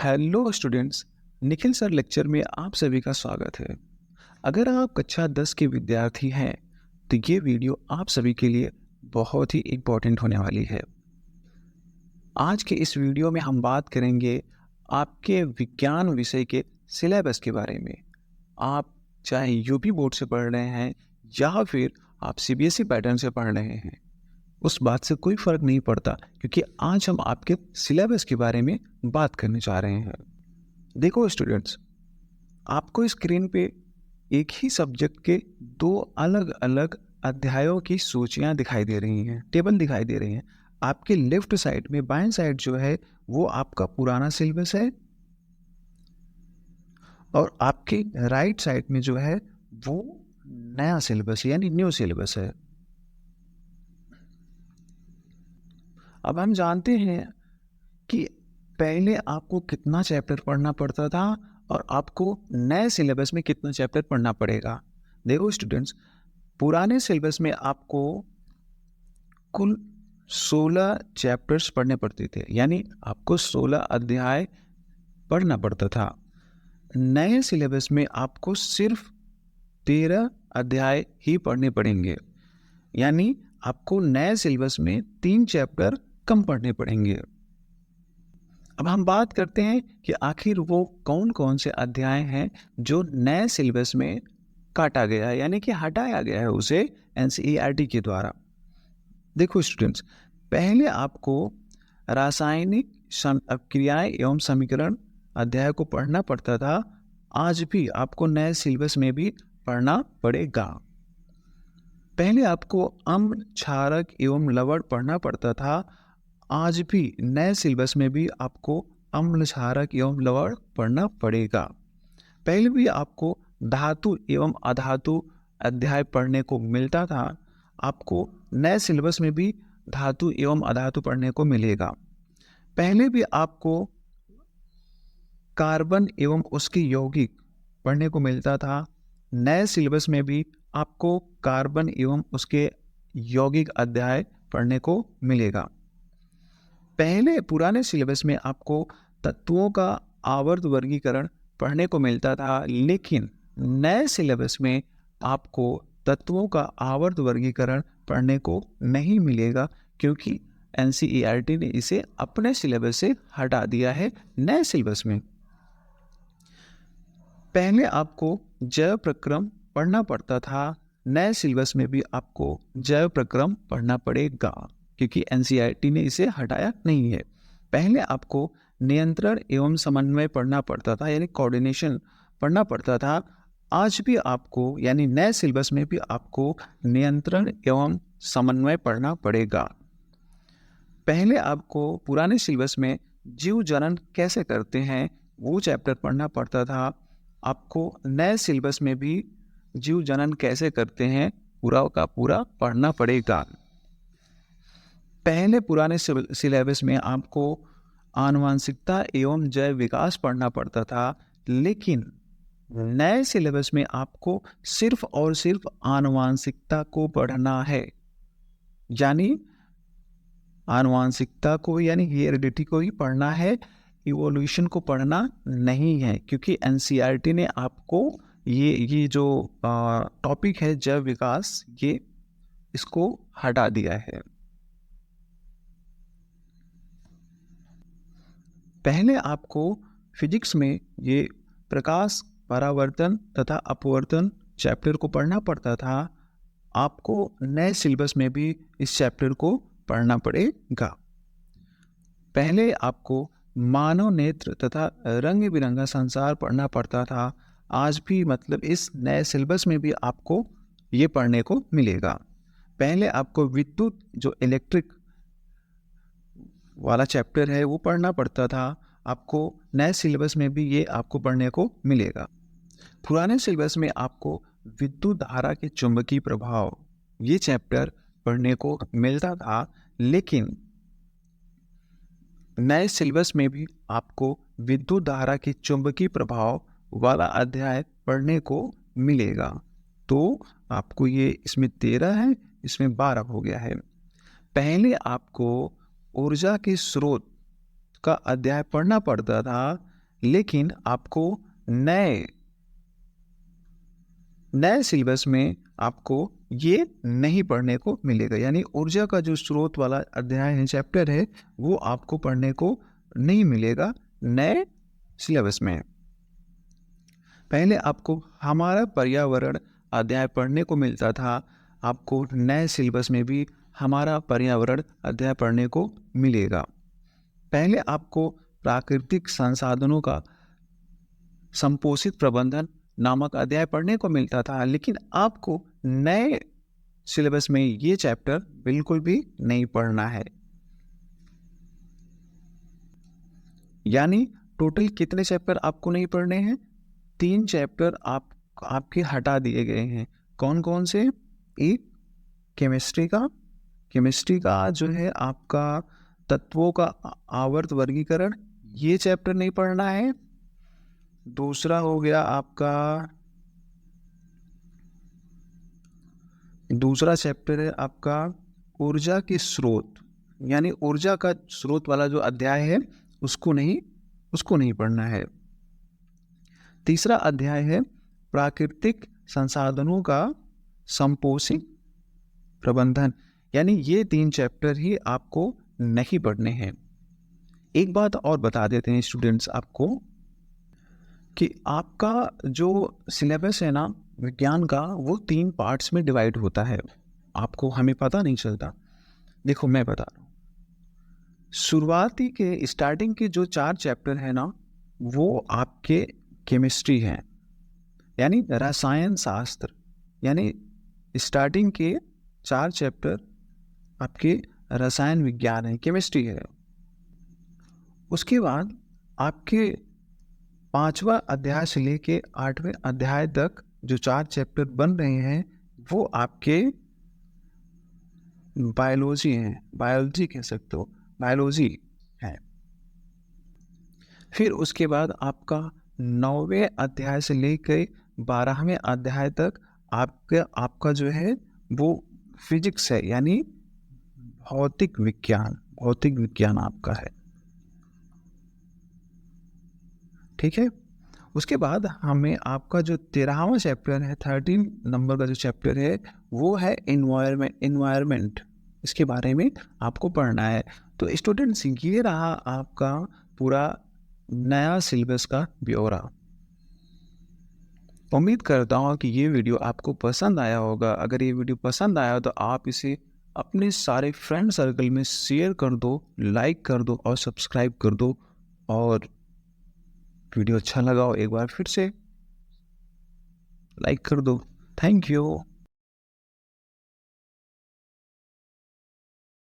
Hello students, Nikhil sir lecture में आप सभी का स्वागत है। अगर आप कक्षा 10 के विद्यार्थी हैं तो ये वीडियो आप सभी के लिए बहुत ही इम्पोर्टेंट होने वाली है। आज के इस वीडियो में हम बात करेंगे आपके विज्ञान विषय के सिलेबस के बारे में। आप चाहे यूपी बोर्ड से पढ़ रहे हैं या फिर आप सीबीएसई पैटर्न से पढ़ रहे हैं, उस बात से कोई फ़र्क नहीं पड़ता, क्योंकि आज हम आपके सिलेबस के बारे में बात करने जा रहे हैं। देखो स्टूडेंट्स, आपको स्क्रीन पे एक ही सब्जेक्ट के दो अलग अलग अध्यायों की सूचियां दिखाई दे रही हैं, टेबल दिखाई दे रही हैं। आपके लेफ्ट साइड में बाएं साइड जो है वो आपका पुराना सिलेबस है, और आपके राइट साइड में जो है वो नया सिलेबस यानी न्यू सिलेबस है। अब हम जानते हैं कि पहले आपको कितना चैप्टर पढ़ना पड़ता था और आपको नए सिलेबस में कितना चैप्टर पढ़ना पड़ेगा। देखो स्टूडेंट्स, पुराने सिलेबस में आपको कुल 16 चैप्टर्स पढ़ने पड़ते थे, यानी आपको 16 अध्याय पढ़ना पड़ता था। नए सिलेबस में आपको सिर्फ 13 अध्याय ही पढ़ने पड़ेंगे, यानी आपको नए सिलेबस में 3 चैप्टर कम पढ़ने पड़ेंगे। अब हम बात करते हैं कि आखिर वो कौन कौन से अध्याय हैं जो नए सिलेबस में काटा गया है, यानी कि हटाया गया है उसे एनसीईआरटी के द्वारा। देखो स्टूडेंट्स, पहले आपको रासायनिक क्रियाएं एवं समीकरण अध्याय को पढ़ना पड़ता था। आज भी आपको नए सिलेबस में भी पढ़ना पड़ेगा। पहले आपको अम्ल, क्षारक एवं लवण पढ़ना पड़ता था। आज भी नए सिलेबस में भी आपको अम्ल, क्षारक एवं लवण पढ़ना पड़ेगा। पहले भी आपको धातु एवं अधातु अध्याय पढ़ने को मिलता था। आपको नए सिलेबस में भी धातु एवं अधातु पढ़ने को मिलेगा। पहले भी आपको कार्बन एवं उसके यौगिक पढ़ने को मिलता था। नए सिलेबस में भी आपको कार्बन एवं उसके यौगिक अध्याय पढ़ने को मिलेगा। पहले पुराने सिलेबस में आपको तत्वों का आवर्त वर्गीकरण पढ़ने को मिलता था, लेकिन नए सिलेबस में आपको तत्वों का आवर्त वर्गीकरण पढ़ने को नहीं मिलेगा, क्योंकि एनसीईआरटी ने इसे अपने सिलेबस से हटा दिया है नए सिलेबस में। पहले आपको जैव प्रक्रम पढ़ना पड़ता था। नए सिलेबस में भी आपको जैव प्रक्रम पढ़ना पड़ेगा, क्योंकि एनसीईआरटी ने इसे हटाया नहीं है। पहले आपको नियंत्रण एवं समन्वय पढ़ना पड़ता था, यानी कोऑर्डिनेशन पढ़ना पड़ता था। आज भी आपको, यानी नए सिलेबस में भी आपको नियंत्रण एवं समन्वय पढ़ना पड़ेगा। पहले आपको पुराने सिलेबस में जीव जनन कैसे करते हैं वो चैप्टर पढ़ना पड़ता था। आपको नए सिलेबस में भी जीव जनन कैसे करते हैं पूरा का पूरा पढ़ना पड़ेगा। पहले पुराने सिलेबस में आपको आनुवंशिकता एवं जैव विकास पढ़ना पड़ता था, लेकिन नए सिलेबस में आपको सिर्फ और सिर्फ आनुवंशिकता को पढ़ना है, यानी आनुवंशिकता को यानी हेरिडिटी को ही पढ़ना है, इवोल्यूशन को पढ़ना नहीं है, क्योंकि एनसीईआरटी ने आपको ये जो टॉपिक है जैव विकास, ये इसको हटा दिया है। पहले आपको फिजिक्स में ये प्रकाश, परावर्तन तथा अपवर्तन चैप्टर को पढ़ना पड़ता था। आपको नए सिलेबस में भी इस चैप्टर को पढ़ना पड़ेगा। पहले आपको मानव नेत्र तथा रंग बिरंगा संसार पढ़ना पड़ता था। आज भी मतलब इस नए सिलेबस में भी आपको ये पढ़ने को मिलेगा। पहले आपको विद्युत जो इलेक्ट्रिक वाला चैप्टर है वो पढ़ना पड़ता था। आपको नए सिलेबस में भी ये आपको पढ़ने को मिलेगा। पुराने सिलेबस में आपको विद्युत धारा के चुंबकीय प्रभाव ये चैप्टर पढ़ने को मिलता था, लेकिन नए सिलेबस में भी आपको विद्युत धारा के चुंबकीय प्रभाव वाला अध्याय पढ़ने को मिलेगा। तो आपको ये इसमें 13 है, इसमें 12 हो गया है। पहले आपको ऊर्जा के स्रोत का अध्याय पढ़ना पड़ता था, लेकिन आपको नए सिलेबस में आपको ये नहीं पढ़ने को मिलेगा। यानी ऊर्जा का जो स्रोत वाला अध्याय है, चैप्टर है, वो आपको पढ़ने को नहीं मिलेगा नए सिलेबस में। पहले आपको हमारा पर्यावरण अध्याय पढ़ने को मिलता था, आपको नए सिलेबस में भी हमारा पर्यावरण अध्याय पढ़ने को मिलेगा। पहले आपको प्राकृतिक संसाधनों का संपोषित प्रबंधन नामक अध्याय पढ़ने को मिलता था, लेकिन आपको नए सिलेबस में ये चैप्टर बिल्कुल भी नहीं पढ़ना है। यानी टोटल कितने चैप्टर आपको नहीं पढ़ने हैं? 3 चैप्टर आपके हटा दिए गए हैं। कौन कौन से? एक केमिस्ट्री का जो है आपका तत्वों का आवर्त वर्गीकरण, ये चैप्टर नहीं पढ़ना है। दूसरा हो गया आपका, दूसरा चैप्टर है आपका ऊर्जा के स्रोत, यानी ऊर्जा का स्रोत वाला जो अध्याय है उसको नहीं पढ़ना है। तीसरा अध्याय है प्राकृतिक संसाधनों का संपोषित प्रबंधन, यानी ये 3 चैप्टर ही आपको नहीं पढ़ने हैं। एक बात और बता देते हैं स्टूडेंट्स आपको कि आपका जो सिलेबस है ना विज्ञान का, वो 3 पार्ट्स में डिवाइड होता है। आपको हमें पता नहीं चलता। देखो मैं बता रहा हूँ, शुरुआती के स्टार्टिंग के जो 4 चैप्टर है ना, वो आपके केमिस्ट्री हैं, यानी रसायन शास्त्र, यानी स्टार्टिंग के 4 चैप्टर आपके रसायन विज्ञान है, केमिस्ट्री है। उसके बाद आपके 5वां अध्याय से लेके 8वें अध्याय तक जो 4 चैप्टर बन रहे हैं, वो आपके बायोलॉजी हैं, बायोलॉजी कह सकते हो, बायोलॉजी है। फिर उसके बाद आपका 9वें अध्याय से लेकर 12वें अध्याय तक आपका जो है वो फिजिक्स है, यानी भौतिक विज्ञान आपका है। ठीक है। उसके बाद हमें आपका जो 13वां चैप्टर है, 13 नंबर का जो चैप्टर है, वो है इन्वायरमेंट। इसके बारे में आपको पढ़ना है। तो स्टूडेंट्स, ये रहा आपका पूरा नया सिलेबस का ब्यौरा। उम्मीद करता हूँ कि ये वीडियो आपको पसंद आया होगा। अगर ये वीडियो पसंद आया तो आप इसे अपने सारे फ्रेंड सर्कल में शेयर कर दो, लाइक कर दो और सब्सक्राइब कर दो। और वीडियो अच्छा लगा हो एक बार फिर से लाइक कर दो। Thank you.